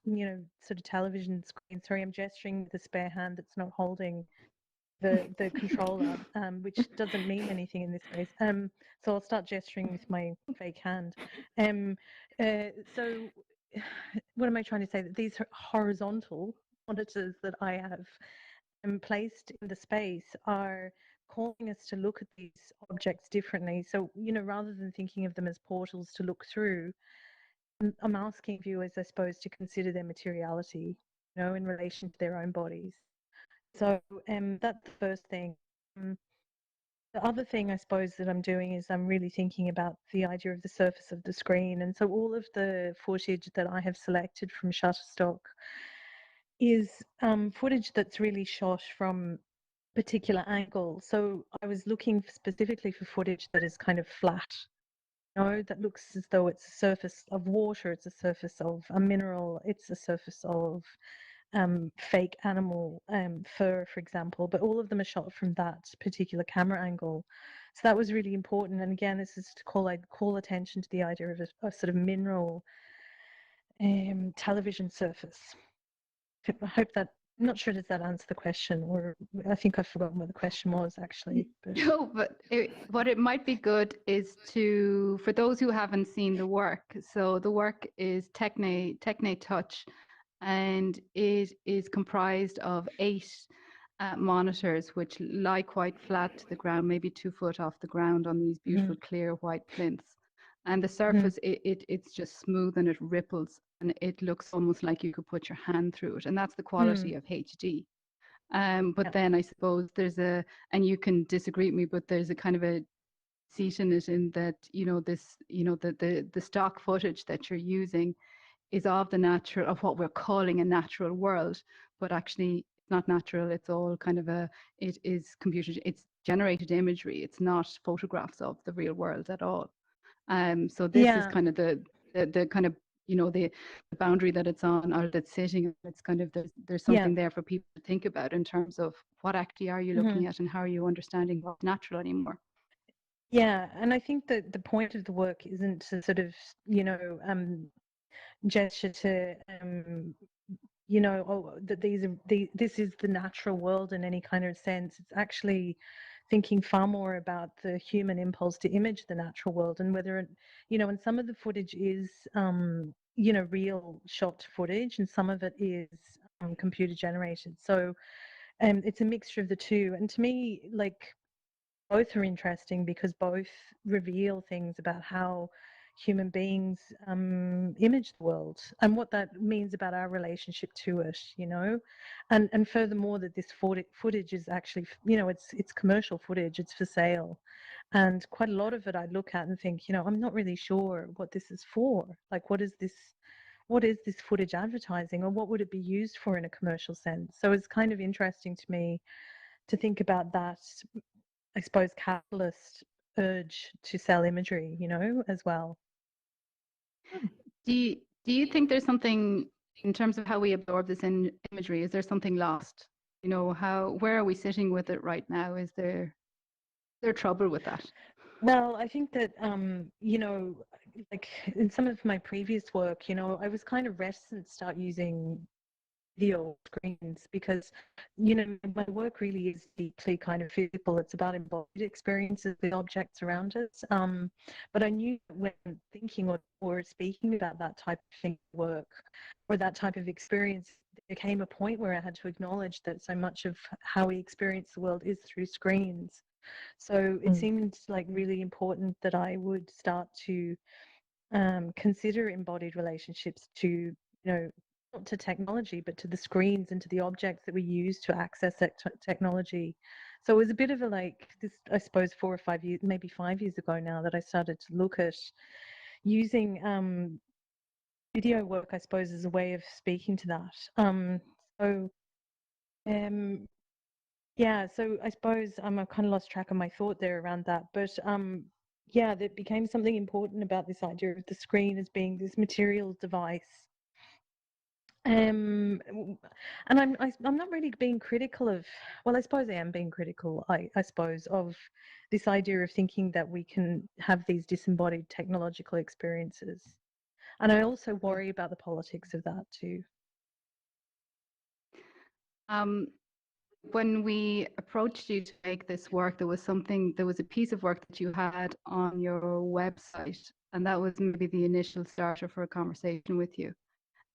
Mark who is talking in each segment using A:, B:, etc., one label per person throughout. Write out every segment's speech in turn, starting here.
A: this, sort of television screen. Sorry, I'm gesturing with a spare hand that's not holding the controller, which doesn't mean anything in this case. So I'll start gesturing with my fake hand. So what am I trying to say? That these horizontal monitors that I have placed in the space are calling us to look at these objects differently. So, rather than thinking of them as portals to look through, I'm asking viewers, I suppose, to consider their materiality, in relation to their own bodies. So that's the first thing. The other thing, I suppose, that I'm doing is I'm really thinking about the idea of the surface of the screen. And so all of the footage that I have selected from Shutterstock is footage that's really shot from particular angle. So I was looking specifically for footage that is kind of flat, that looks as though it's a surface of water, it's a surface of a mineral, it's a surface of fake animal fur, for example, but all of them are shot from that particular camera angle. So that was really important. And again, this is to call attention to the idea of a sort of mineral television surface. I hope that, I'm not sure, does that answer the question? Or I think I've forgotten what the question was, actually. But.
B: No, but what it might be good is for those who haven't seen the work, so the work is Techne Touch, and it is comprised of 8 monitors which lie quite flat to the ground, maybe 2 foot off the ground, on these beautiful clear white plinths. And the surface, it's just smooth and it ripples, and it looks almost like you could put your hand through it. And that's the quality of HD. But then I suppose and you can disagree with me, but there's a kind of a deceit in it, in that, the stock footage that you're using is of what we're calling a natural world, but actually it's not natural. It's all kind of it is it's generated imagery. It's not photographs of the real world at all. So this is kind of the kind of, the boundary that it's on, or that's sitting. It's kind of, there's something there for people to think about in terms of what actually are you looking at, and how are you understanding what's natural anymore.
A: Yeah, and I think that the point of the work isn't to sort of, gesture to, that this is the natural world in any kind of sense. It's actually thinking far more about the human impulse to image the natural world, and whether, and some of the footage is, real shot footage, and some of it is computer generated. So it's a mixture of the two. And to me, like, both are interesting because both reveal things about how human beings image the world and what that means about our relationship to it, and furthermore, that this footage is actually, it's commercial footage, it's for sale, and quite a lot of it I look at and think, I'm not really sure what this is for. Like, what is this footage advertising, or what would it be used for in a commercial sense? So it's kind of interesting to me to think about that, I suppose, capitalist urge to sell imagery, as well.
B: Do you think there's something in terms of how we absorb this imagery? Is there something lost? Where are we sitting with it right now? Is there trouble with that?
A: Well, I think that, like in some of my previous work, I was kind of reticent to start using video screens because, my work really is deeply kind of physical. It's about embodied experiences with objects around us. But I knew when thinking or speaking about that type of thing, work, or that type of experience, there came a point where I had to acknowledge that so much of how we experience the world is through screens. So it seemed like really important that I would start to consider embodied relationships to, not to technology, but to the screens and to the objects that we use to access that technology. So it was a bit of this, I suppose, 4 or 5 years, maybe 5 years ago now, that I started to look at using video work, I suppose, as a way of speaking to that. So I suppose I've kind of lost track of my thought there around that. But that became something important about this idea of the screen as being this material device. And I'm not really being critical of, well, I suppose I am being critical, I suppose, of this idea of thinking that we can have these disembodied technological experiences. And I also worry about the politics of that too.
B: When we approached you to make this work, there was a piece of work that you had on your website, and that was maybe the initial starter for a conversation with you.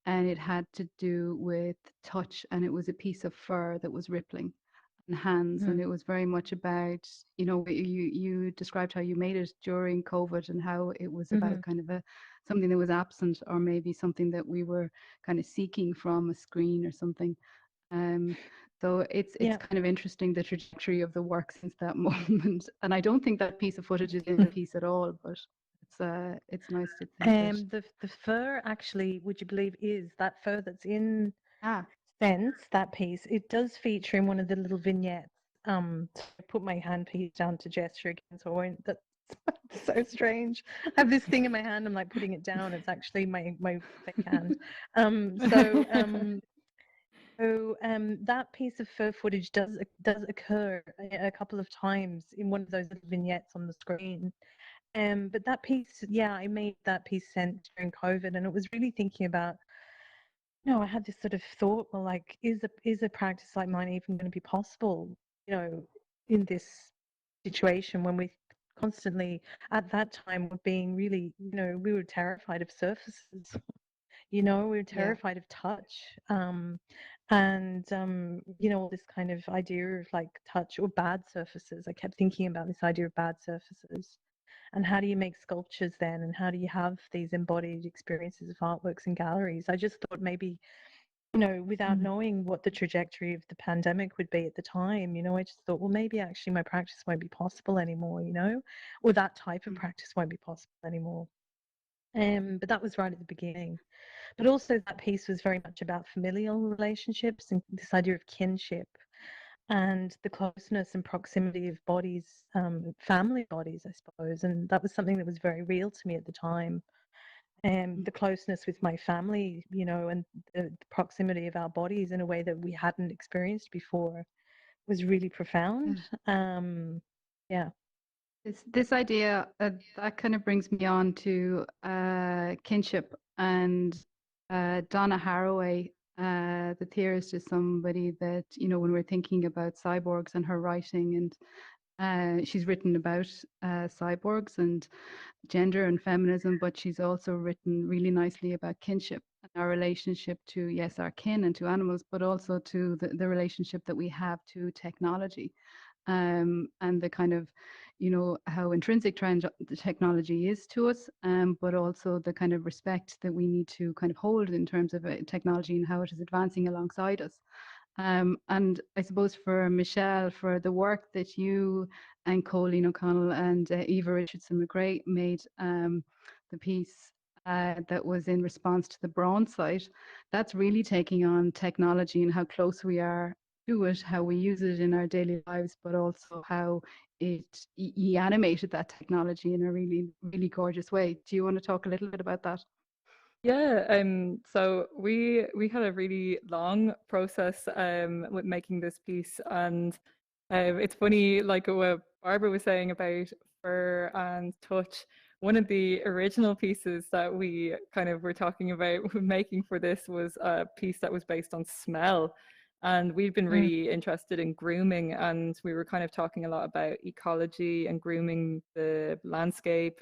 B: And it had to do with touch, and it was a piece of fur that was rippling and hands, and it was very much about, you described how you made it during COVID and how it was about kind of something that was absent, or maybe something that we were kind of seeking from a screen or something. So it's kind of interesting, the trajectory of the work since that moment. And I don't think that piece of footage is in the piece at all, but it's nice to think
A: the fur, actually, would you believe, is that fur that's in Sense, that piece, it does feature in one of the little vignettes. I put my hand piece down to gesture again, so I won't. That's so strange. I have this thing in my hand. I'm like putting it down. It's actually my fake hand. That piece of fur footage does occur a couple of times in one of those little vignettes on the screen. But that piece, I made that piece Sense during COVID, and it was really thinking about. No, I had this sort of thought, well, like, is a practice like mine even going to be possible, in this situation when we constantly, at that time, were being really, we were terrified of surfaces, we were terrified of touch, and all this kind of idea of like touch or bad surfaces. I kept thinking about this idea of bad surfaces. And how do you make sculptures then? And how do you have these embodied experiences of artworks in galleries? I just thought maybe, without knowing what the trajectory of the pandemic would be at the time, I just thought, well, maybe actually my practice won't be possible anymore, or that type of practice won't be possible anymore. But that was right at the beginning. But also that piece was very much about familial relationships and this idea of kinship and the closeness and proximity of bodies, family bodies, I suppose. And that was something that was very real to me at the time. The closeness with my family, and the proximity of our bodies in a way that we hadn't experienced before was really profound.
B: This idea, that kind of brings me on to kinship, and Donna Harraway, the theorist, is somebody that, when we're thinking about cyborgs and her writing, and she's written about cyborgs and gender and feminism, but she's also written really nicely about kinship and our relationship to, yes, our kin and to animals, but also to the relationship that we have to technology. And the kind of, how intrinsic the technology is to us, but also the kind of respect that we need to kind of hold in terms of technology and how it is advancing alongside us. And I suppose for Michelle, for the work that you and Coilin O'Connell and Eva Richardson McRae made, the piece that was in response to the Braun site, that's really taking on technology and how close we are to it, how we use it in our daily lives, but also how he animated that technology in a really, really gorgeous way. Do you want to talk a little bit about that?
C: Yeah, so we had a really long process with making this piece, and it's funny, like what Barbara was saying about fur and touch. One of the original pieces that we kind of were talking about making for this was a piece that was based on smell. And we've been really interested in grooming, and we were kind of talking a lot about ecology and grooming the landscape.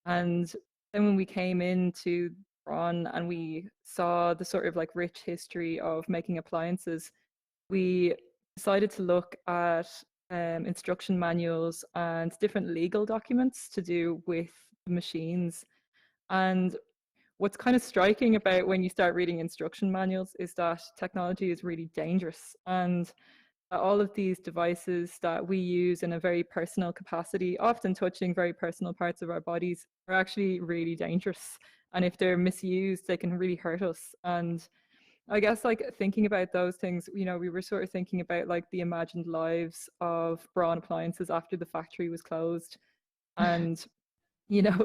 C: And then when we came into Braun and we saw the sort of like rich history of making appliances, we decided to look at instruction manuals and different legal documents to do with machines. And what's kind of striking about when you start reading instruction manuals is that technology is really dangerous, and all of these devices that we use in a very personal capacity, often touching very personal parts of our bodies, are actually really dangerous. And if they're misused, they can really hurt us. And I guess, like, thinking about those things, we were sort of thinking about like the imagined lives of Braun appliances after the factory was closed. And,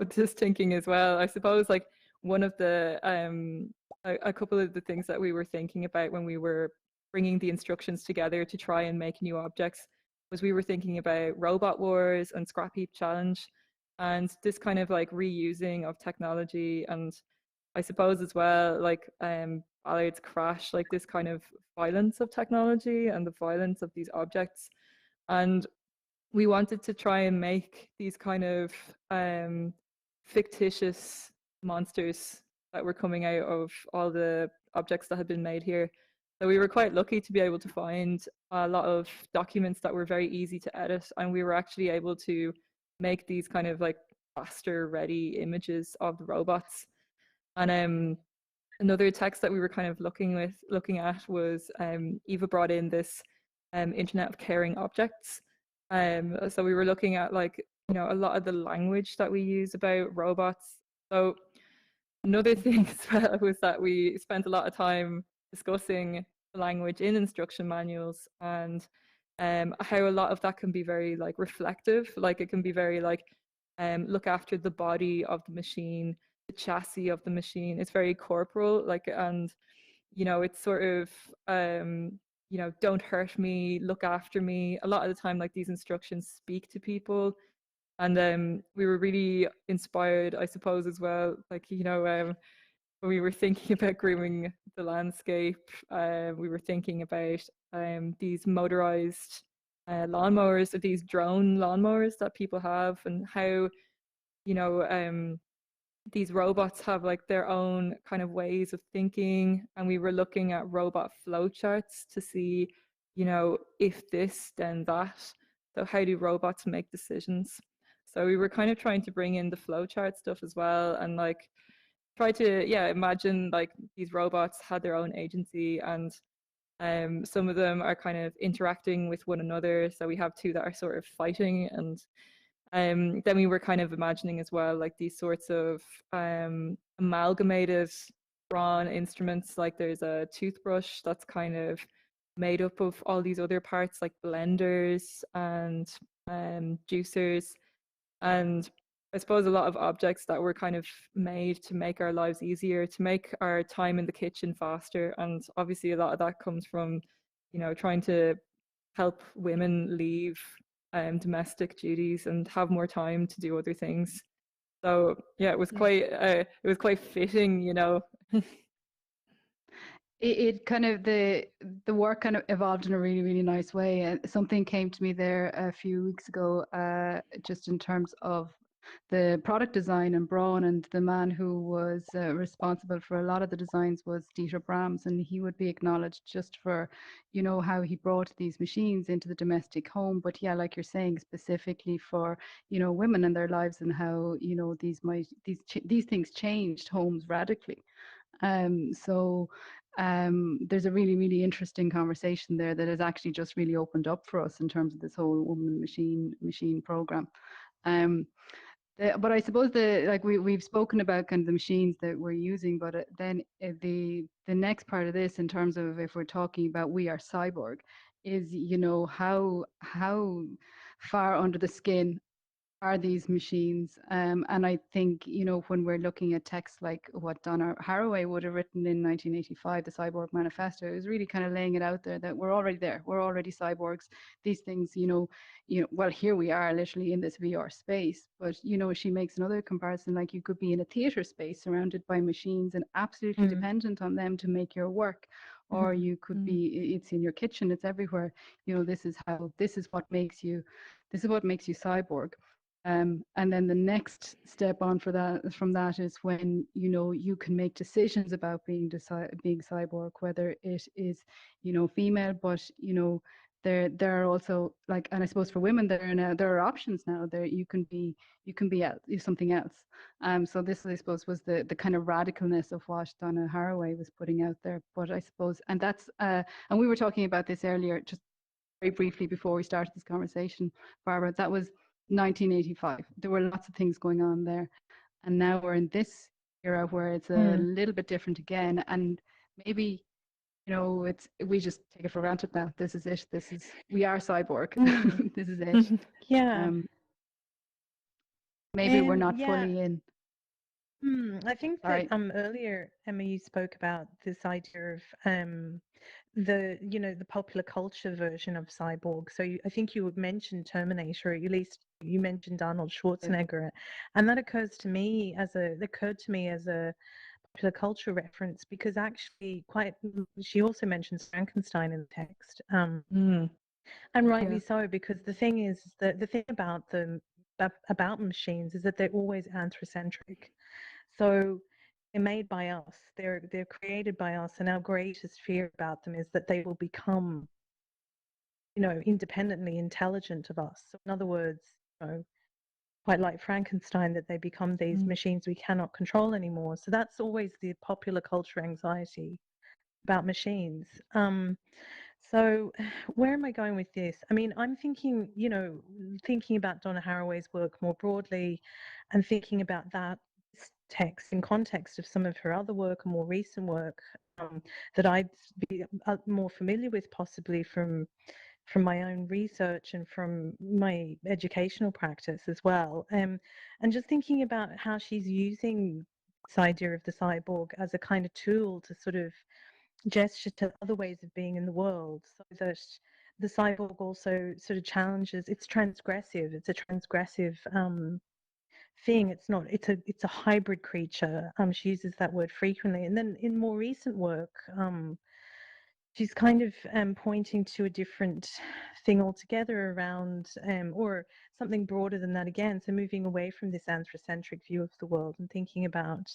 C: just thinking as well, I suppose, like, one of the a couple of the things that we were thinking about when we were bringing the instructions together to try and make new objects was we were thinking about robot wars and scrap heap challenge, and this kind of like reusing of technology. And I suppose as well, like Ballard's crash, like this kind of violence of technology and the violence of these objects. And we wanted to try and make these kind of fictitious monsters that were coming out of all the objects that had been made here. So we were quite lucky to be able to find a lot of documents that were very easy to edit, and we were actually able to make these kind of like faster ready images of the robots. And another text that we were kind of looking at was Eva brought in this Internet of Caring Objects. So we were looking at, like, you know, a lot of the language that we use about robots. So another thing as well was that we spent a lot of time discussing the language in instruction manuals, and how a lot of that can be very like reflective. Like it can be very like look after the body of the machine, the chassis of the machine. It's very corporal, like, and you know, it's sort of you know, don't hurt me, look after me. A lot of the time, like, these instructions speak to people. And we were really inspired, I suppose, as well, like, you know, when we were thinking about grooming the landscape, we were thinking about these motorized lawnmowers, or these drone lawnmowers that people have, and how, you know, these robots have like their own kind of ways of thinking. And we were looking at robot flowcharts to see, you know, if this, then that. So how do robots make decisions? So we were kind of trying to bring in the flowchart stuff as well, and like try to, yeah, imagine like these robots had their own agency, and some of them are kind of interacting with one another. So we have two that are sort of fighting, and then we were kind of imagining as well, like these sorts of amalgamated Braun instruments. Like there's a toothbrush that's kind of made up of all these other parts, like blenders and juicers, and I suppose a lot of objects that were kind of made to make our lives easier, to make our time in the kitchen faster. And obviously a lot of that comes from, you know, trying to help women leave domestic duties and have more time to do other things. So yeah, it was quite fitting, you know.
B: It kind of, the work kind of evolved in a really, really nice way. And something came to me there a few weeks ago, just in terms of the product design and Braun, and the man who was responsible for a lot of the designs was Dieter Brahms, and he would be acknowledged just for, you know, how he brought these machines into the domestic home. But yeah, like you're saying, specifically for, you know, women and their lives, and how, you know, these things changed homes radically. So there's a really, really interesting conversation there that has actually just really opened up for us in terms of this whole woman machine program. But I suppose we've spoken about kind of the machines that we're using, but then the next part of this, in terms of if we're talking about we are cyborg, is, you know, how far under the skin are these machines? And I think, you know, when we're looking at texts like what Donna Harraway would have written in 1985, the Cyborg Manifesto, it was really kind of laying it out there that we're already there. We're already cyborgs. These things, you know, well, here we are literally in this VR space. But, you know, she makes another comparison, like you could be in a theater space surrounded by machines and absolutely dependent on them to make your work. Or you could be, it's in your kitchen, it's everywhere. You know, this is what makes you cyborg. And then the next step on from that is when, you know, you can make decisions about being cyborg, whether it is, you know, female, but, you know, there are also, like, and I suppose for women there are options now. There you can be something else. So this, I suppose, was the kind of radicalness of what Donna Harraway was putting out there. But I suppose, and that's and we were talking about this earlier, just very briefly before we started this conversation, Barbara. That was 1985. There were lots of things going on there, and now we're in this era where it's a little bit different again. And maybe, you know, we just take it for granted now. This is it. We are cyborg. This is it.
A: Yeah.
B: Maybe we're not fully in.
A: I think that earlier, Emma, you spoke about this idea of the popular culture version of cyborg. So I think you would mention Terminator, or at least you mentioned Arnold Schwarzenegger, and that occurred to me as a popular culture reference because actually she also mentions Frankenstein in the text. And rightly so, because the thing is that the thing about them about machines is that they're always anthrocentric. So they're made by us. They're created by us, and our greatest fear about them is that they will become, independently intelligent of us. So in other words, quite like Frankenstein, that they become these machines we cannot control anymore. So that's always the popular culture anxiety about machines. So where am I going with this? I mean, I'm thinking, thinking about Donna Harraway's work more broadly and thinking about that text in context of some of her other work and more recent work that I'd be more familiar with possibly from my own research and from my educational practice as well. And just thinking about how she's using this idea of the cyborg as a kind of tool to sort of gesture to other ways of being in the world, so that the cyborg also sort of challenges, it's transgressive, it's a transgressive thing. It's a hybrid creature. She uses that word frequently. And then in more recent work, she's kind of pointing to a different thing altogether around, or something broader than that again. So moving away from this anthrocentric view of the world and thinking about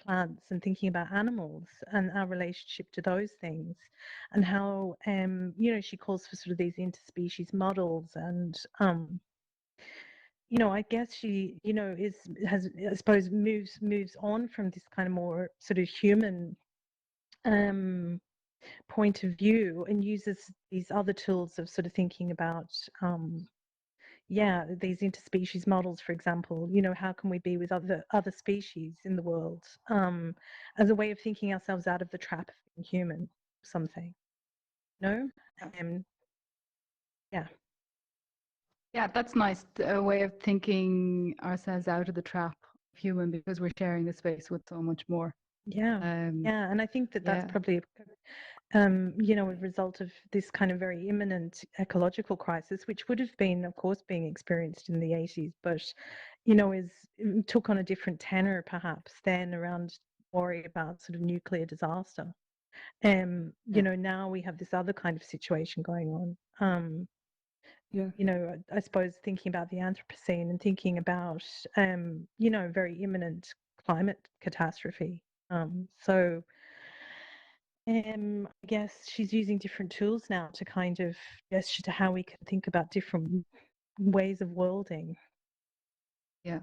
A: plants and thinking about animals and our relationship to those things, and how, she calls for sort of these interspecies models. And, I guess she, I suppose moves on from this kind of more sort of human point of view and uses these other tools of sort of thinking about these interspecies models, for example. How can we be with other species in the world, as a way of thinking ourselves out of the trap of being human, something.
B: Yeah, that's nice. A way of thinking ourselves out of the trap of human, because we're sharing the space with so much more.
A: And I think that's probably a result of this kind of very imminent ecological crisis, which would have been, of course, being experienced in the 80s, but took on a different tenor perhaps then, around worry about sort of nuclear disaster. Now we have this other kind of situation going on. I suppose thinking about the Anthropocene and thinking about very imminent climate catastrophe. I guess she's using different tools now to kind of gesture to how we can think about different ways of worlding.
B: Yeah.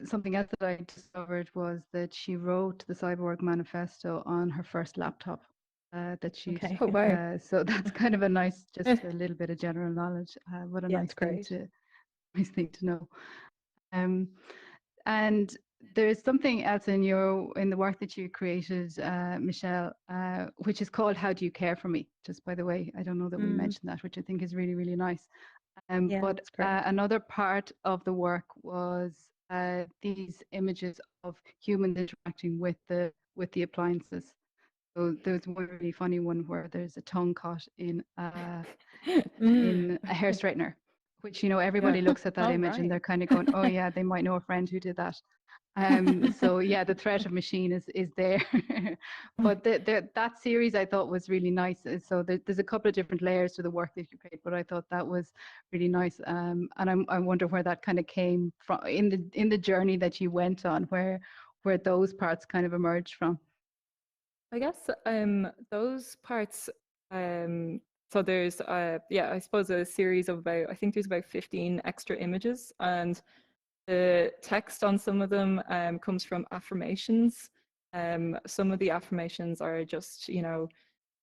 B: Something else that I discovered was that she wrote the Cyborg Manifesto on her first laptop that she.
A: Okay.
C: Oh, wow.
B: So that's kind of a nice, just a little bit of general knowledge. What a nice thing to know. And there's something else in the work that you created, Michelle, which is called "How Do You Care for Me?" Just by the way, I don't know that we mentioned that, which I think is really, really nice. But another part of the work was these images of humans interacting with the appliances. So there's one really funny one where there's a tongue cut in in a hair straightener, which everybody looks at that image and they're kind of going, oh yeah, they might know a friend who did that. So yeah, the threat of machine is there. But that series I thought was really nice. So there's a couple of different layers to the work that you create, but I thought that was really nice. And I wonder where that kind of came from in the journey that you went on, where those parts kind of emerged from.
C: I guess those parts, so there's I suppose a series of I think there's about 15 extra images, and the text on some of them comes from affirmations. Some of the affirmations are just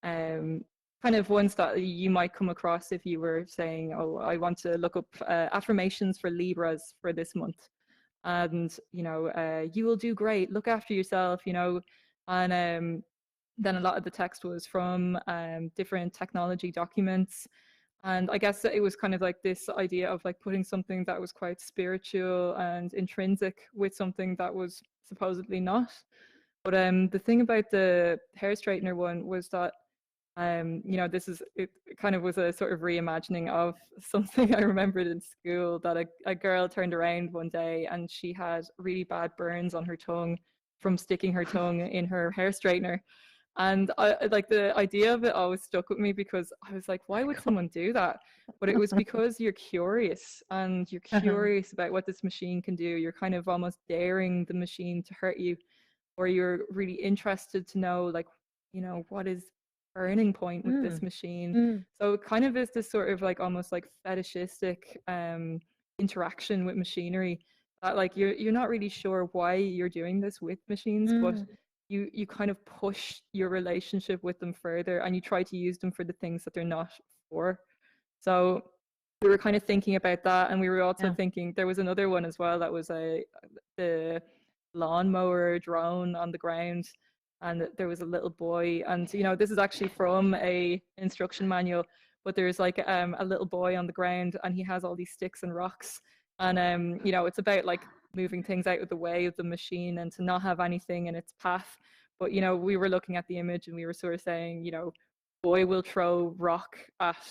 C: kind of ones that you might come across if you were saying, oh, I want to look up affirmations for Libras for this month, and you will do great, look after yourself, and then a lot of the text was from different technology documents. And I guess it was kind of like this idea of like putting something that was quite spiritual and intrinsic with something that was supposedly not. But the thing about the hair straightener one was that You know, it kind of was a sort of reimagining of something I remembered in school, that a girl turned around one day and she had really bad burns on her tongue from sticking her tongue in her hair straightener. And like the idea of it always stuck with me, because I was like, why would someone do that? But it was because you're curious, and you're curious about what this machine can do. You're kind of almost daring the machine to hurt you, or you're really interested to know, like, you know, what is burning point with this machine. So it kind of is this sort of like almost like fetishistic interaction with machinery, that like you're not really sure why you're doing this with machines, but you kind of push your relationship with them further, and you try to use them for the things that they're not for. So we were kind of thinking about that, and we were also thinking there was another one as well, that was the lawnmower drone on the ground, and there was a little boy, and you know, this is actually from a instruction manual, but there's like a little boy on the ground, and he has all these sticks and rocks, and you know, it's about like moving things out of the way of the machine and to not have anything in its path. But you know, we were looking at the image and we were sort of saying, you know, boy will throw rock at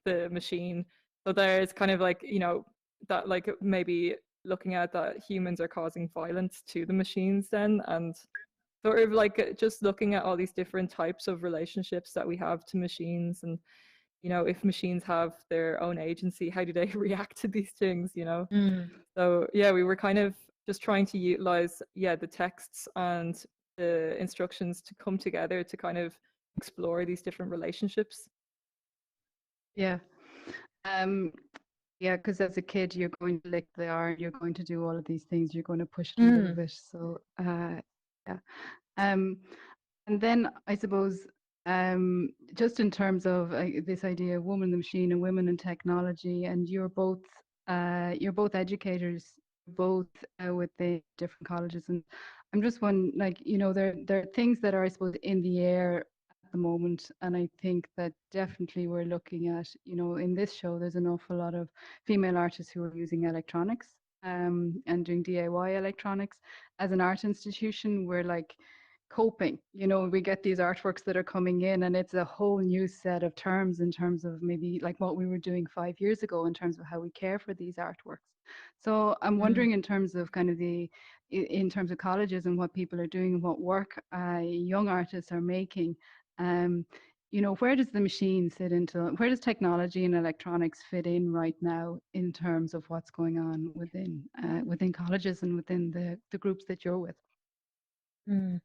C: the machine. So there's kind of like, you know, that like maybe looking at that humans are causing violence to the machines then, and sort of like just looking at all these different types of relationships that we have to machines. And you know, if machines have their own agency, how do they react to these things, you know? So yeah, we were kind of just trying to utilize the texts and the instructions to come together to kind of explore these different relationships.
B: Yeah. Yeah, because as a kid, you're going to lick the iron, you're going to do all of these things, you're going to push it a little bit. So yeah. And then I suppose just in terms of this idea of woman in the machine and women in technology, and you're both educators, both with the different colleges, and I'm just wondering, like, you know, there are things that are, I suppose, in the air at the moment, and I think that definitely we're looking at, you know, in this show there's an awful lot of female artists who are using electronics and doing DIY electronics. As an art institution, we're like coping, you know, we get these artworks that are coming in, and it's a whole new set of terms in terms of maybe like what we were doing 5 years ago in terms of how we care for these artworks. So I'm wondering, in terms of kind of in terms of colleges and what people are doing and what work young artists are making, you know, where does the machine fit into, where does technology and electronics fit in right now in terms of what's going on within colleges and within the groups that you're with?
C: Well,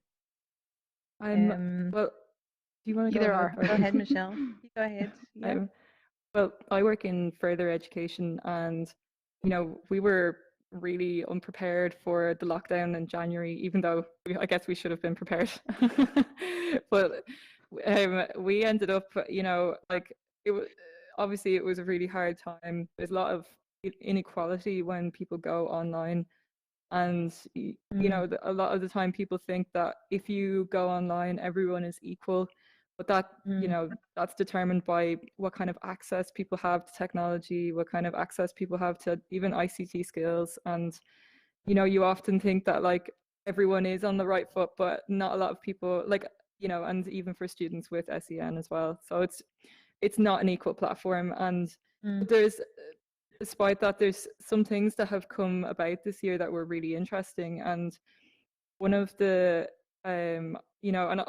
C: do you want to go ahead?
A: Go ahead, Michelle. You go ahead. Yeah.
C: Well, I work in further education, and you know, we were really unprepared for the lockdown in January, even though I guess we should have been prepared. But we ended up, you know, like obviously it was a really hard time. There's a lot of inequality when people go online. And you know, a lot of the time people think that if you go online, everyone is equal, but that you know, that's determined by what kind of access people have to technology, what kind of access people have to even ICT skills. And you know, you often think that like everyone is on the right foot, but not a lot of people, like, you know, and even for students with SEN as well. So it's not an equal platform. And despite that, there's some things that have come about this year that were really interesting. And one of the, you know, and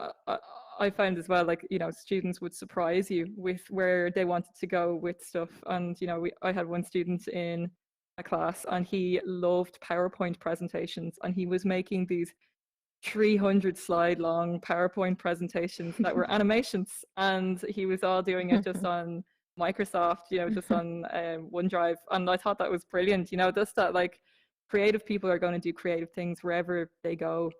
C: I found as well, like, you know, students would surprise you with where they wanted to go with stuff. And, you know, I had one student in a class, and he loved PowerPoint presentations, and he was making these 300 slide long PowerPoint presentations that were animations, and he was all doing it just on Microsoft, you know, just on OneDrive. And I thought that was brilliant, you know, just that like creative people are going to do creative things wherever they go.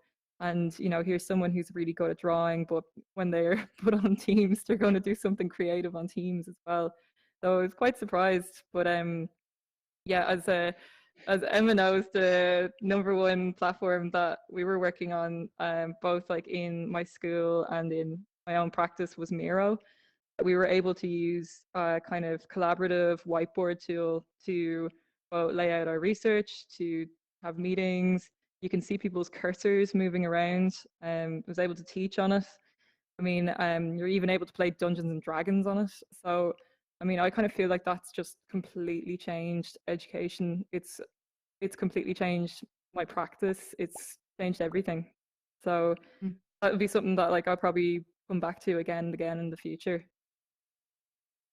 C: And you know, here's someone who's really good at drawing, but when they're put on Teams, they're going to do something creative on Teams as well. So I was quite surprised. But yeah, as Emma knows, the #1 platform that we were working on, both like in my school and in my own practice, was Miro. We were able to use a kind of collaborative whiteboard tool to both lay out our research, to have meetings. You can see people's cursors moving around. I was able to teach on it. I mean, you're even able to play Dungeons and Dragons on it. So, I mean, I kind of feel like that's just completely changed education. It's completely changed my practice. It's changed everything. So that would be something that like I'll probably come back to again and again in the future.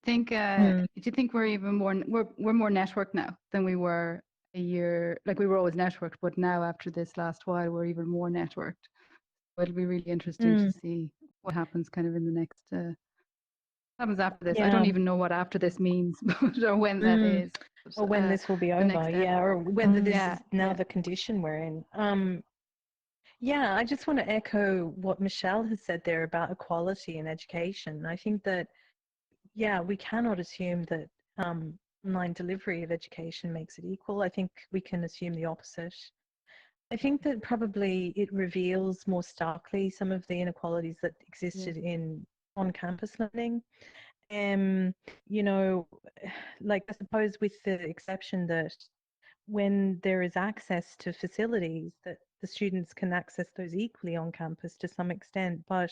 B: Think do you think we're even more we're more networked now than we were a year, like we were always networked, but now after this last while we're even more networked. It'll be really interesting to see what happens kind of in the next happens after this. I don't even know what after this means or when that is.
A: Or when this will be over, yeah, or whether this is now the condition we're in. Yeah, I just want to echo what Michelle has said there about equality in education. I think that, yeah, we cannot assume that online delivery of education makes it equal. I think we can assume the opposite. I think that probably it reveals more starkly some of the inequalities that existed in on-campus learning. You know, like I suppose with the exception that when there is access to facilities, that the students can access those equally on campus to some extent. But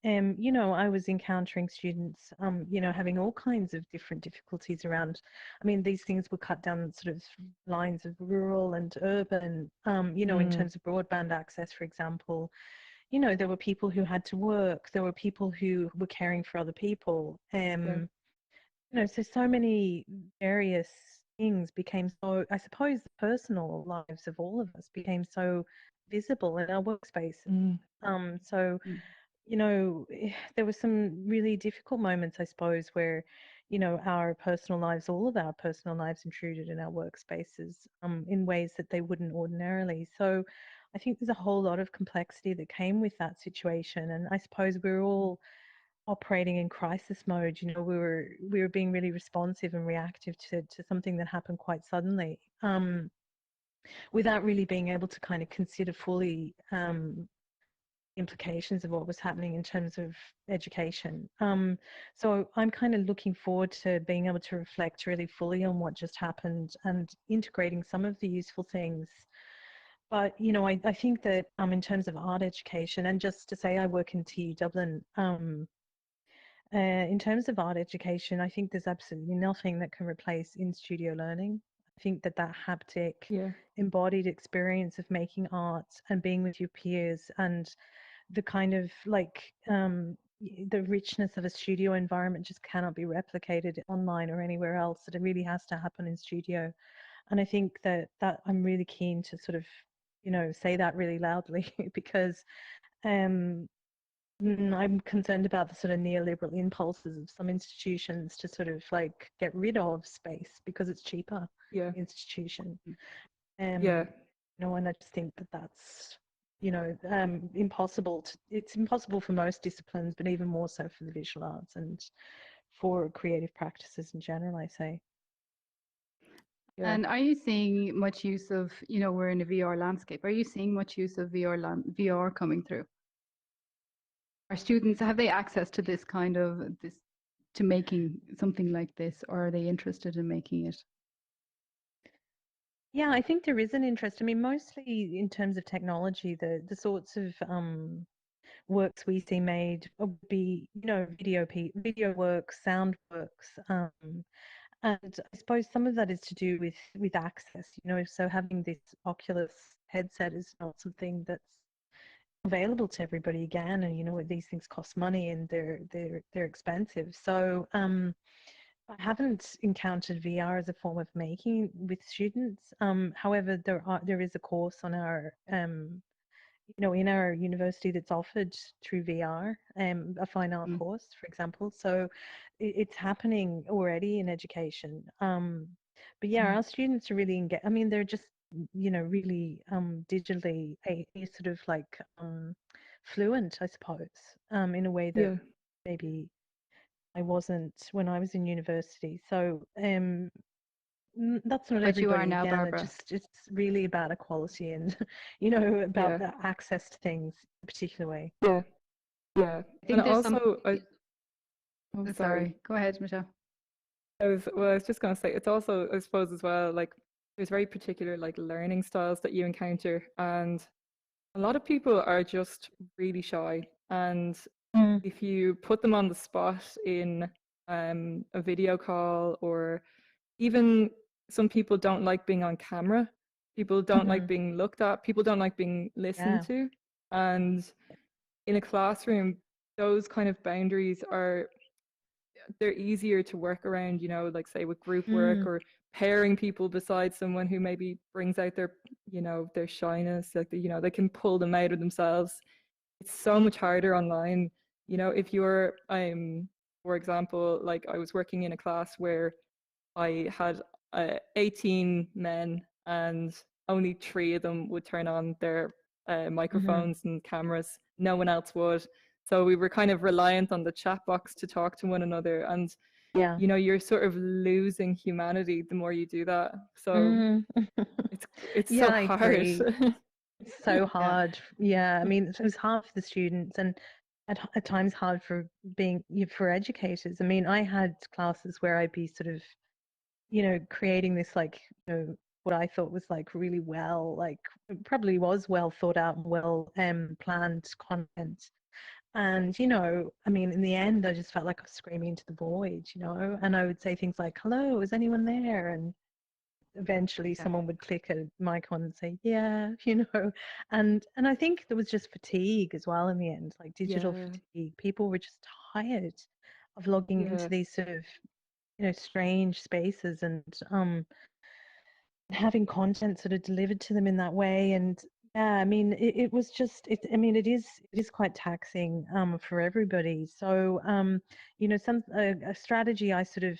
A: you know, I was encountering students, you know, having all kinds of different difficulties around. I mean, these things were cut down sort of lines of rural and urban, you know, in terms of broadband access, for example. You know, there were people who had to work, there were people who were caring for other people. You know, so many various things became so, I suppose the personal lives of all of us became so visible in our workspaces. So, you know, there were some really difficult moments, I suppose, where, you know, our personal lives, all of our personal lives intruded in our workspaces in ways that they wouldn't ordinarily. So I think there's a whole lot of complexity that came with that situation. And I suppose we were all operating in crisis mode. You know, we were being really responsive and reactive to something that happened quite suddenly, without really being able to kind of consider fully implications of what was happening in terms of education. So I'm kind of looking forward to being able to reflect really fully on what just happened and integrating some of the useful things. But, you know, I think that in terms of art education, and just to say I work in TU Dublin, in terms of art education, I think there's absolutely nothing that can replace in-studio learning. I think that haptic, embodied experience of making art and being with your peers and the kind of like the richness of a studio environment just cannot be replicated online or anywhere else. It really has to happen in studio. And I think that I'm really keen to sort of, you know, say that really loudly because I'm concerned about the sort of neoliberal impulses of some institutions to sort of like get rid of space because it's cheaper. Institution. You know, and I just think that that's, you know, impossible. It's impossible for most disciplines, but even more so for the visual arts and for creative practices in general, I say.
B: And are you seeing much use of, you know, we're in a VR landscape. Are you seeing much use of VR coming through? Are students, have they access to this kind of to making something like this, or are they interested in making it?
A: Yeah, I think there is an interest. I mean, mostly in terms of technology, the sorts of works we see made would be, you know, video works, sound works, and I suppose some of that is to do with access. You know, so having this Oculus headset is not something that's available to everybody again, and you know these things cost money and they're expensive. So I haven't encountered VR as a form of making with students. However, there is a course on our you know, in our university that's offered through VR, a fine art course, for example. So it's happening already in education. But yeah, our students are really engaged. I mean, they're just, you know, really digitally sort of like fluent, I suppose, in a way that maybe I wasn't when I was in university. So that's not
B: But
A: everybody.
B: you are now,
A: again,
B: Barbara.
A: It's really about equality and, you know, about the access to things in a particular way.
C: Yeah.
B: I think
C: and
B: there's
C: also,
B: sorry, go ahead, Michelle.
C: I was just going to say, it's also, I suppose, as well, like there's very particular like learning styles that you encounter, and a lot of people are just really shy, and
A: Mm.
C: if you put them on the spot in a video call, or even some people don't like being on camera, people don't like being looked at, people don't like being listened to. And in a classroom, those kind of boundaries they're easier to work around, you know, like say with group work or pairing people beside someone who maybe brings out their, you know, their shyness, like, you know, they can pull them out of themselves. It's so much harder online. You know, if you're, for example, like I was working in a class where I had 18 men and only 3 of them would turn on their microphones and cameras. No one else would. So we were kind of reliant on the chat box to talk to one another. And, you know, you're sort of losing humanity the more you do that. So it's so
A: I
C: hard.
A: agree. It's so hard. Yeah, I mean, it was hard for the students, and at times hard for for educators. I mean, I had classes where I'd be sort of, you know, creating this, like, you know, what I thought was like really well, like it probably was well thought out and well planned content. And, you know, I mean, in the end, I just felt like I was screaming into the void, you know, and I would say things like, "Hello, is anyone there?" And eventually someone would click a mic on and say, "Yeah," you know. And I think there was just fatigue as well in the end, like digital fatigue. People were just tired of logging into these sort of, you know, strange spaces and having content sort of delivered to them in that way. And yeah, I mean, it was just, I mean, it is quite taxing for everybody. So, you know, a strategy I sort of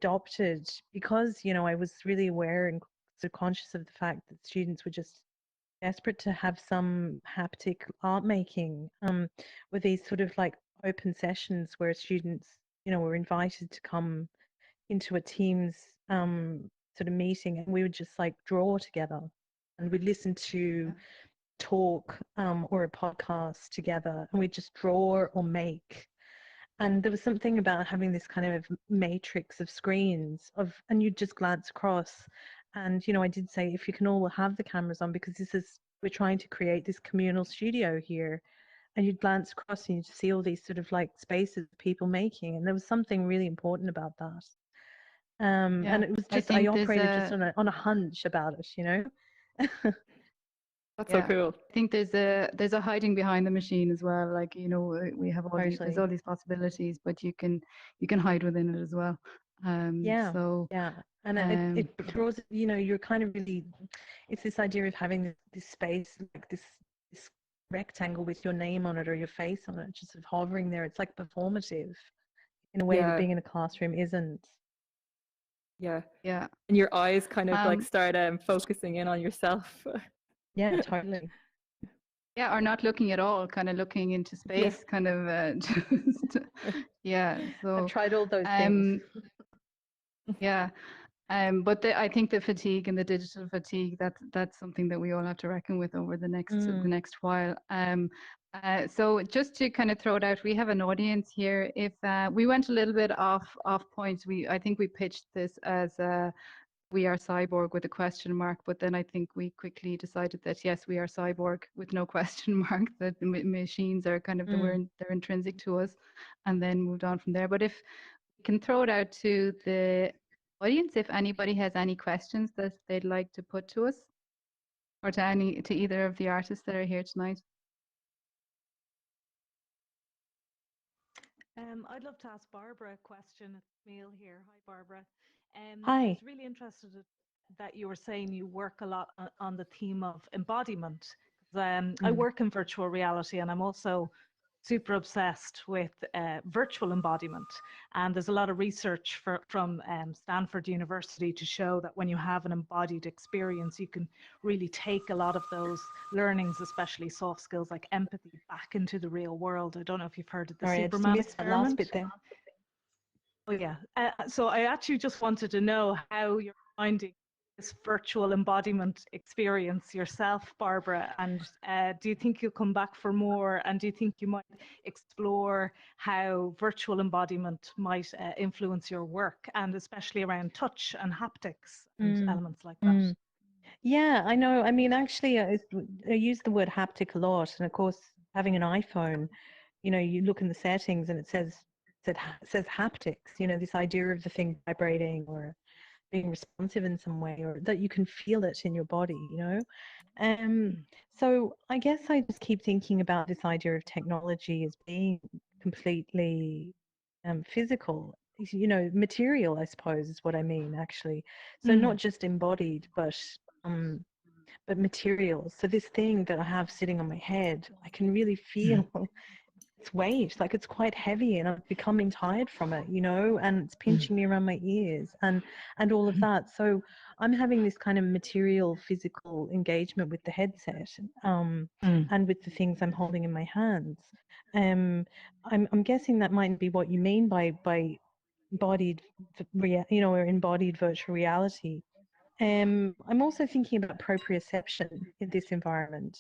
A: adopted, because, you know, I was really aware and sort of conscious of the fact that students were just desperate to have some haptic art making, with these sort of like open sessions where students, you know, were invited to come into a Teams sort of meeting, and we would just like draw together, and we'd listen to talk or a podcast together, and we'd just draw or make. And there was something about having this kind of matrix of screens and you'd just glance across. And, you know, I did say, if you can all have the cameras on, because we're trying to create this communal studio here. And you'd glance across and you'd see all these sort of like spaces of people making. And there was something really important about that. And it was just, I operated just on a hunch about it, you know.
C: That's so cool.
B: I think there's a hiding behind the machine as well. Like, you know, we have there's all these possibilities, but you can hide within it as well. And it draws, you know, you're kind of really, it's this idea of having this space, like this rectangle with your name on it or your face on it, just sort of hovering there. It's like performative in a way that being in a classroom isn't.
C: Yeah. And your eyes kind of like start focusing in on yourself.
A: Yeah, totally.
B: Yeah, or not looking at all, kind of looking into space, kind of just, so
A: I've tried all those things.
B: But I think the fatigue and the digital fatigue, that's something that we all have to reckon with over the next while. So just to kind of throw it out, we have an audience here. If we went a little bit off point, I think we pitched this as we are cyborg with a question mark, but then I think we quickly decided that yes, we are cyborg with no question mark, that the machines are kind of they're intrinsic to us, and then moved on from there. But if we can throw it out to the audience, if anybody has any questions that they'd like to put to us, or to either of the artists that are here tonight.
D: I'd love to ask Barbara a question. It's Camille here. Hi, Barbara.
A: Hi.
D: I was really interested that you were saying you work a lot on the theme of embodiment. I work in virtual reality, and I'm also super obsessed with virtual embodiment. And there's a lot of research from Stanford University to show that when you have an embodied experience, you can really take a lot of those learnings, especially soft skills like empathy, back into the real world. I don't know if you've heard of the Superman experiment.
A: Last bit there.
D: Oh yeah. So I actually just wanted to know how you're finding this virtual embodiment experience yourself, Barbara, and do you think you'll come back for more, and do you think you might explore how virtual embodiment might influence your work, and especially around touch and haptics and elements like that?
A: Yeah, I know. I mean, actually, I use the word haptic a lot, and of course, having an iPhone, you look in the settings and it says haptics, this idea of the thing vibrating or being responsive in some way, or that you can feel it in your body, so I guess I just keep thinking about this idea of technology as being completely physical, material, I suppose is what I mean, actually. So not just embodied, but material. So this thing that I have sitting on my head, I can really feel its weight, like it's quite heavy, and I'm becoming tired from it, and it's pinching me around my ears and all of that. So I'm having this kind of material, physical engagement with the headset, and with the things I'm holding in my hands. I'm guessing that might be what you mean by embodied, or embodied virtual reality. I'm also thinking about proprioception in this environment.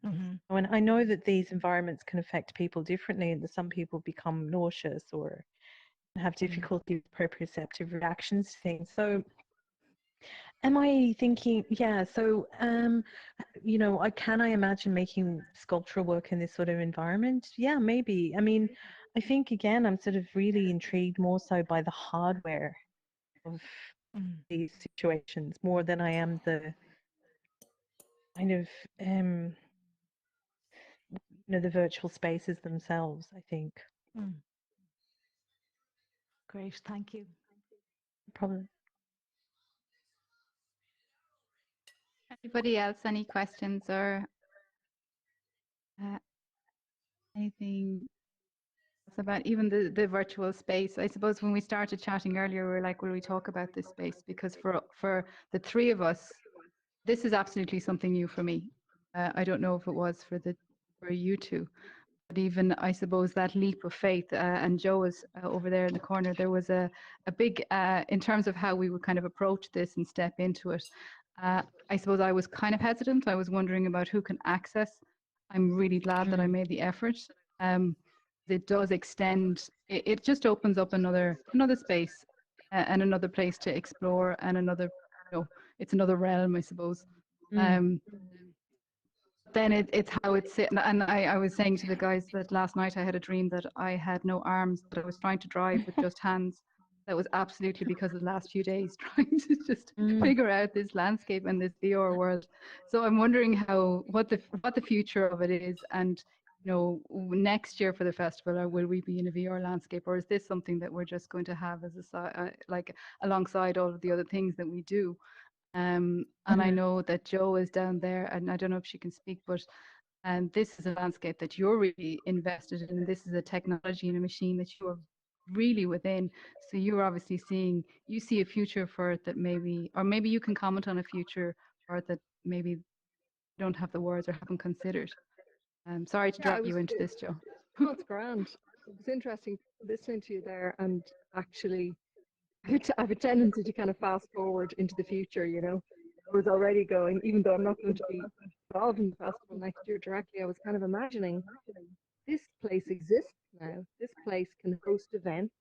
A: And I know that these environments can affect people differently, and that some people become nauseous or have difficulty with proprioceptive reactions to things. So am I thinking, so, can I imagine making sculptural work in this sort of environment? Yeah, maybe. I mean, I think, again, I'm sort of really intrigued more so by the hardware of these situations more than I am the kind of, the virtual spaces themselves, I think.
D: Great, thank you.
A: Probably.
B: Anybody else, any questions or anything else about even the virtual space? I suppose when we started chatting earlier, we were like, will we talk about this space? Because for the three of us, this is absolutely something new for me. I don't know if it was for you two, but even I suppose that leap of faith, and Joe was over there in the corner, there was a big, in terms of how we would kind of approach this and step into it. I suppose I was kind of hesitant. I was wondering about who can access. I'm really glad that I made the effort. It does extend, it just opens up another space and another place to explore, and another, it's another realm, I suppose. Then it's how it's sitting. And I was saying to the guys that last night I had a dream that I had no arms, but I was trying to drive with just hands. That was absolutely because of the last few days trying to just figure out this landscape and this VR world. So I'm wondering what the future of it is, and next year for the festival, or will we be in a VR landscape, or is this something that we're just going to have as like alongside all of the other things that we do? And I know that Joe is down there, and I don't know if she can speak, but this is a landscape that you're really invested in, and this is a technology and a machine that you are really within. So you're obviously you see a future for it that maybe you can comment on a future for it that maybe don't have the words or haven't considered. I'm sorry to drag you into this, Joe.
E: That's grand. It was interesting listening to you there, and actually I have a tendency to kind of fast forward into the future, I was already going, even though I'm not going to be involved in the festival next year directly, I was kind of imagining this place exists now. This place can host events.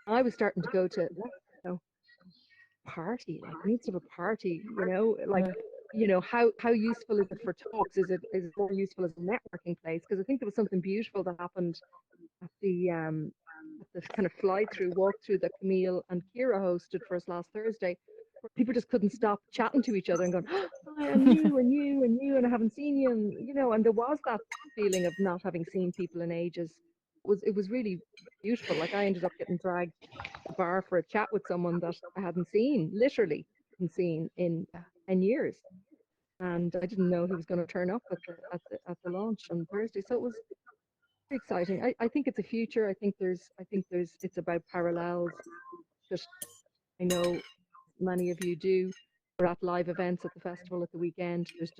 E: I was starting to go to, party, like needs of a party, how useful is it for talks? Is it more useful as a networking place? Because I think there was something beautiful that happened at the kind of fly-through, walk-through that Camille and Ciara hosted for us last Thursday, where people just couldn't stop chatting to each other and going, oh, and you, and you, and you, and I haven't seen you, and and there was that feeling of not having seen people in ages. It was really beautiful. Like I ended up getting dragged to the bar for a chat with someone that I hadn't seen, literally hadn't seen in 10 years. And I didn't know he was going to turn up at the launch on Thursday. So it was exciting. I think it's a future. I think it's about parallels that I know many of you do. We're at live events at the festival at the weekend. There's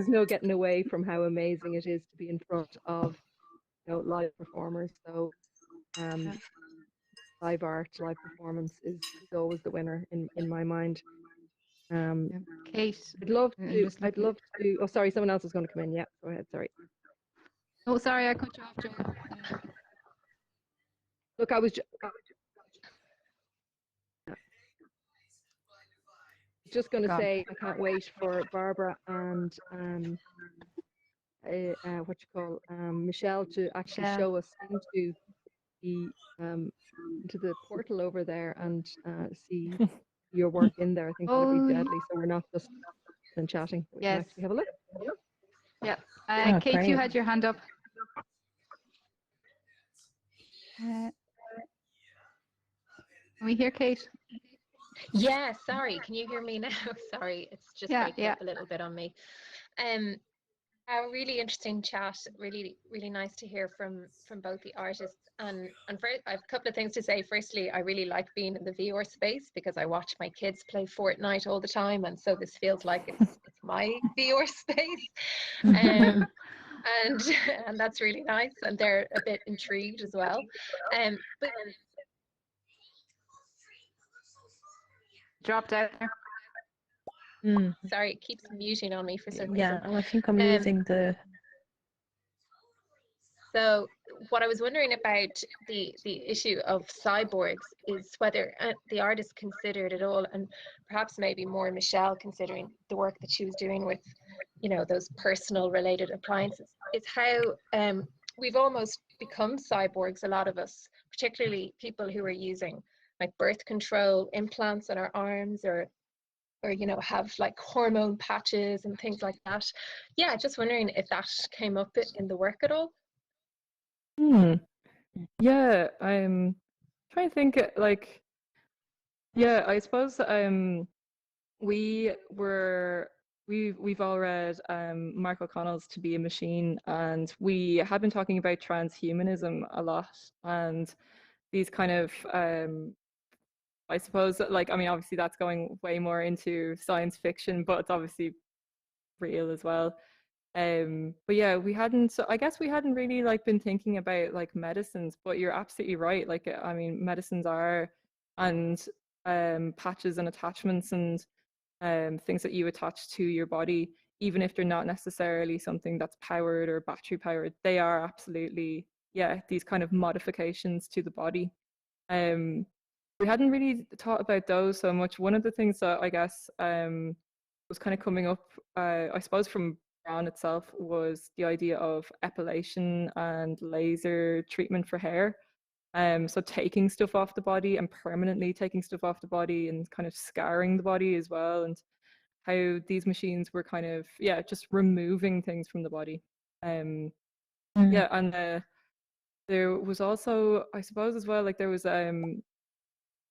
E: no getting away from how amazing it is to be in front of live performers. So live art, live performance is always the winner in my mind.
B: Kate,
E: I'd love to. Oh, sorry, someone else is going to come in. Yeah, go ahead. Sorry.
B: Oh, sorry, I cut you off, Joe.
E: Look, I was just going to say I can't wait for Barbara and what you call Michelle to actually
B: Michelle.
E: show us into the portal over there and see your work in there. I think that'd
B: Oh,
E: be deadly. So we're not just chatting. We can
B: yes.
E: actually have a look.
B: Yeah.
A: Oh,
B: Kate, you
A: great.
B: had your hand up. Can we hear Kate?
F: Yeah, sorry. Can you hear me now? Sorry, it's just breaking up a little bit on me. A really interesting chat. Really, really nice to hear from both the artists. And I have a couple of things to say. Firstly, I really like being in the VR space because I watch my kids play Fortnite all the time, and so this feels like it's my VR space. And that's really nice, and they're a bit intrigued as well. But
B: Dropped out there.
F: sorry, it keeps muting on me for some reason.
A: Yeah, I think I'm losing the.
F: So what I was wondering about the issue of cyborgs is whether the artist considered it all, and perhaps maybe more Michelle considering the work that she was doing with, those personal related appliances, is how we've almost become cyborgs, a lot of us, particularly people who are using like birth control implants on our arms or have like hormone patches and things like that. Yeah, just wondering if that came up in the work at all.
C: Yeah, I'm trying to think I suppose we've all read Mark O'Connell's To Be a Machine, and we have been talking about transhumanism a lot, and these kind of I suppose obviously that's going way more into science fiction, but it's obviously real as well. But yeah, I guess we hadn't really been thinking about medicines, but you're absolutely right. Medicines are, and patches and attachments and things that you attach to your body, even if they're not necessarily something that's powered or battery powered, they are absolutely, these kind of modifications to the body. We hadn't really thought about those so much. One of the things that I guess was kind of coming up, I suppose from Braun itself, was the idea of epilation and laser treatment for hair. So taking stuff off the body and permanently taking stuff off the body and kind of scarring the body as well, and how these machines were kind of just removing things from the body. And there was also, I suppose as well, there was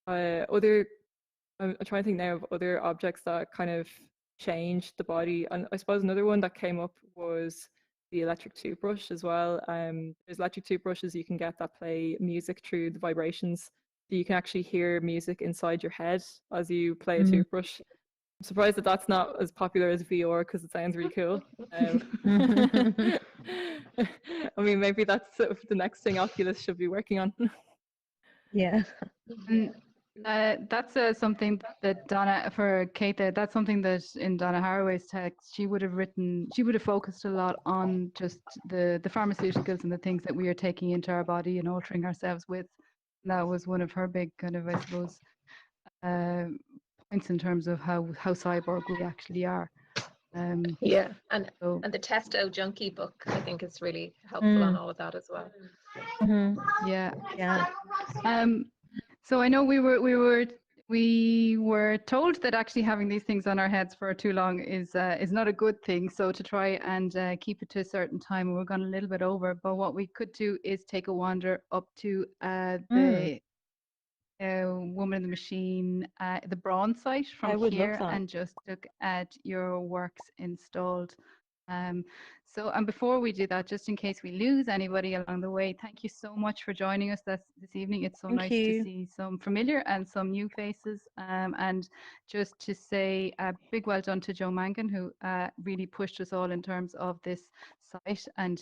C: other, I'm trying to think now of other objects that kind of changed the body. And I suppose another one that came up was the electric toothbrush as well. There's electric toothbrushes you can get that play music through the vibrations. So you can actually hear music inside your head as you play a toothbrush. I'm surprised that that's not as popular as VR because it sounds really cool. Maybe that's the next thing Oculus should be working on.
A: Yeah.
B: That's something that Donna, for Kate there, that's something that in Donna Harraway's text, she would have focused a lot on just the pharmaceuticals and the things that we are taking into our body and altering ourselves with. And that was one of her big kind of, I suppose, points in terms of how cyborg we actually are.
F: And the Testo Junkie book, I think, is really helpful on all of that as well.
B: Yeah. So I know we were told that actually having these things on our heads for too long is not a good thing. So to try and keep it to a certain time, we're going a little bit over. But what we could do is take a wander up to the Woman in the Machine, the Braun site from here, and just look at your works installed. And before we do that, just in case we lose anybody along the way, thank you so much for joining us this evening. It's so nice to see some familiar and some new faces. And just to say a big well done to Joe Mangan, who really pushed us all in terms of this site and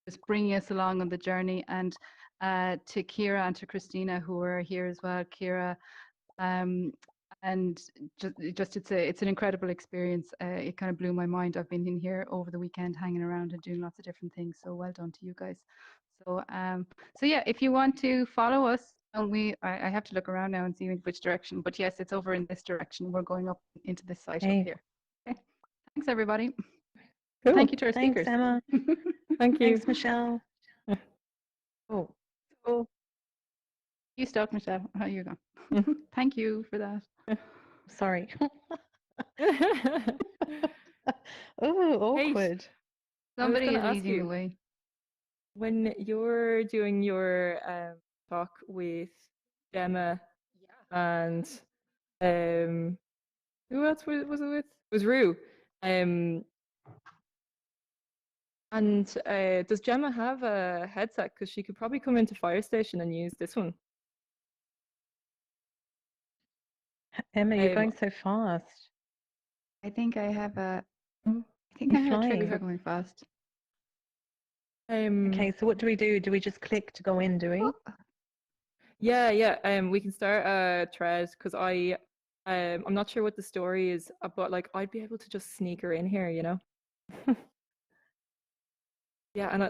B: just bringing us along on the journey. And to Ciara and to Christina, who are here as well. Ciara, and just it's an incredible experience. It kind of blew my mind. I've been in here over the weekend hanging around and doing lots of different things, so well done to you guys. So yeah, if you want to follow us, I have to look around now and see which direction, but yes, it's over in this direction. We're going up into this site up here. Okay, thanks everybody.
C: Cool.
B: Thank you to our
A: Thanks,
B: speakers.
A: Emma.
C: Thank you.
A: Thanks, Michelle. Oh,
B: Oh, you stuck, Michelle. Oh, you go. Thank you for that.
A: sorry. Oh,
C: Kate,
A: awkward.
B: Somebody
C: gonna
B: is
C: ask
B: leading the
C: you.
B: way.
C: When you're doing your talk with Gemma and who else was it with? It was Rue. And does Gemma have a headset? Because she could probably come into Fire Station and use this one.
A: Emma, you're
C: Um,
A: going so fast.
B: I think I have a.
A: Oh,
B: I think
A: you're
B: I have a
A: flying.
B: trigger for going fast.
A: Okay, so what do we do? Do we just click to go in, do we?
C: Yeah. We can start a thread because I'm not sure what the story is, but like I'd be able to just sneak her in here, you know. Yeah, and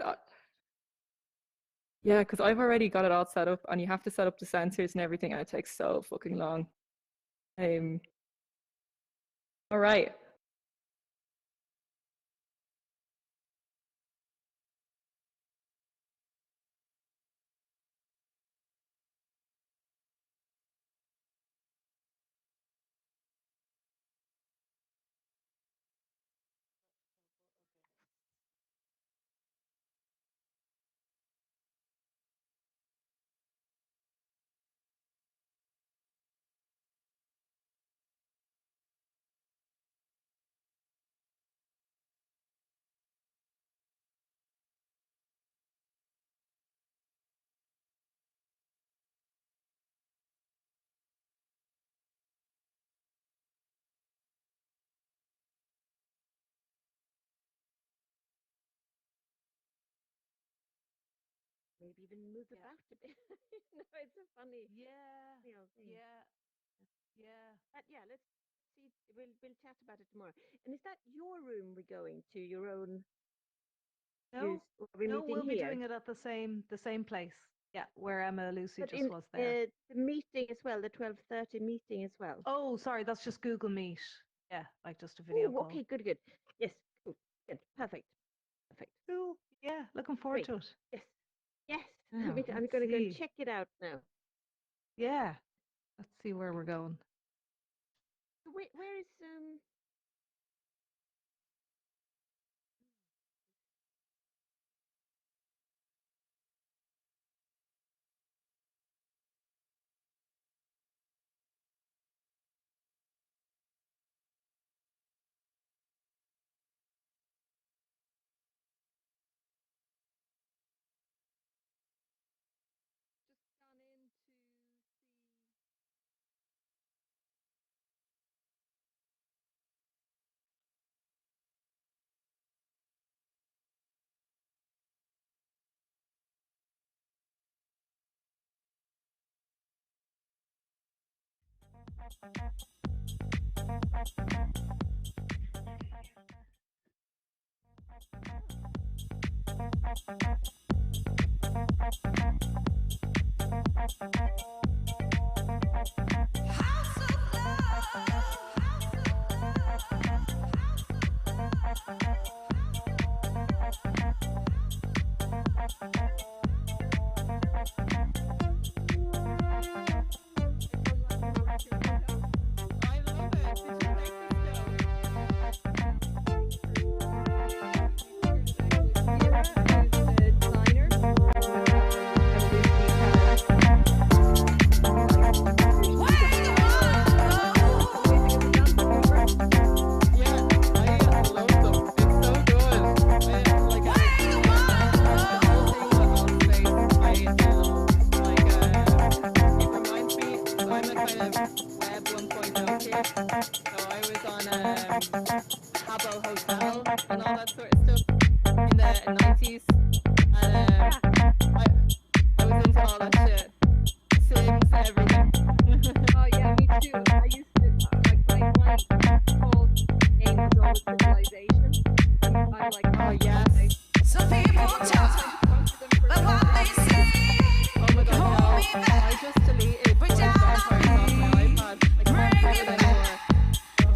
C: yeah, because I've already got it all set up, and you have to set up the sensors and everything, and it takes so fucking long. All right.
E: Maybe even move it back a bit. No, it's so funny.
D: Yeah,
E: You know, thing.
D: yeah.
E: But yeah, let's see. We'll chat about it tomorrow. And is that your room we're going to? Your own?
D: No,
E: Or are we
D: no,
E: meeting
D: we'll be
E: here?
D: doing it at the same place. Yeah, where Emma Lucy
E: But
D: just
E: in
D: was there.
E: the meeting as well, the 12:30 meeting as well.
D: Oh, sorry, that's just Google Meet. Yeah, like just a video
E: Oh,
D: call.
E: okay, good. Yes, cool, good, perfect.
D: Cool. Yeah, looking forward to it.
E: Yes.
D: Now,
E: I'm
D: let's
E: going to go and
D: see.
E: check it out now.
D: Yeah, let's see where we're going.
E: So where is
D: Just gone in to see.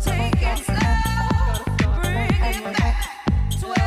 G: Take it slow, bring it back to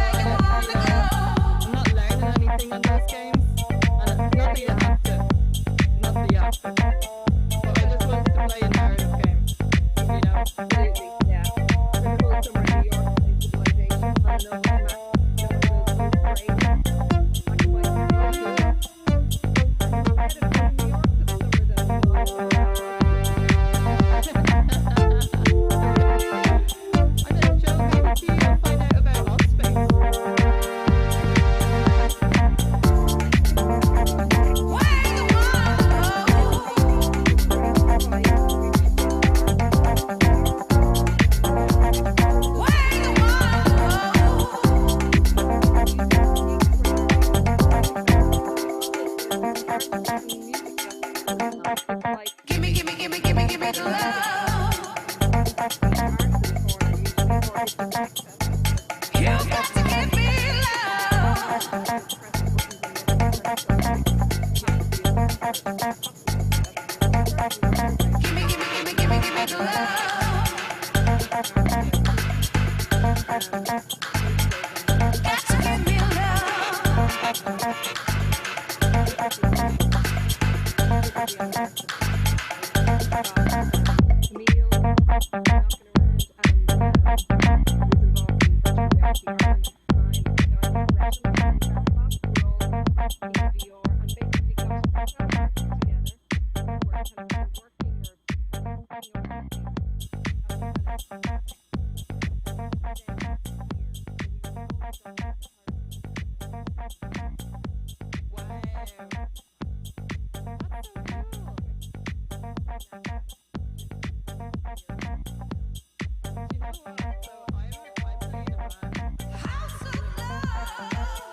G: House of love.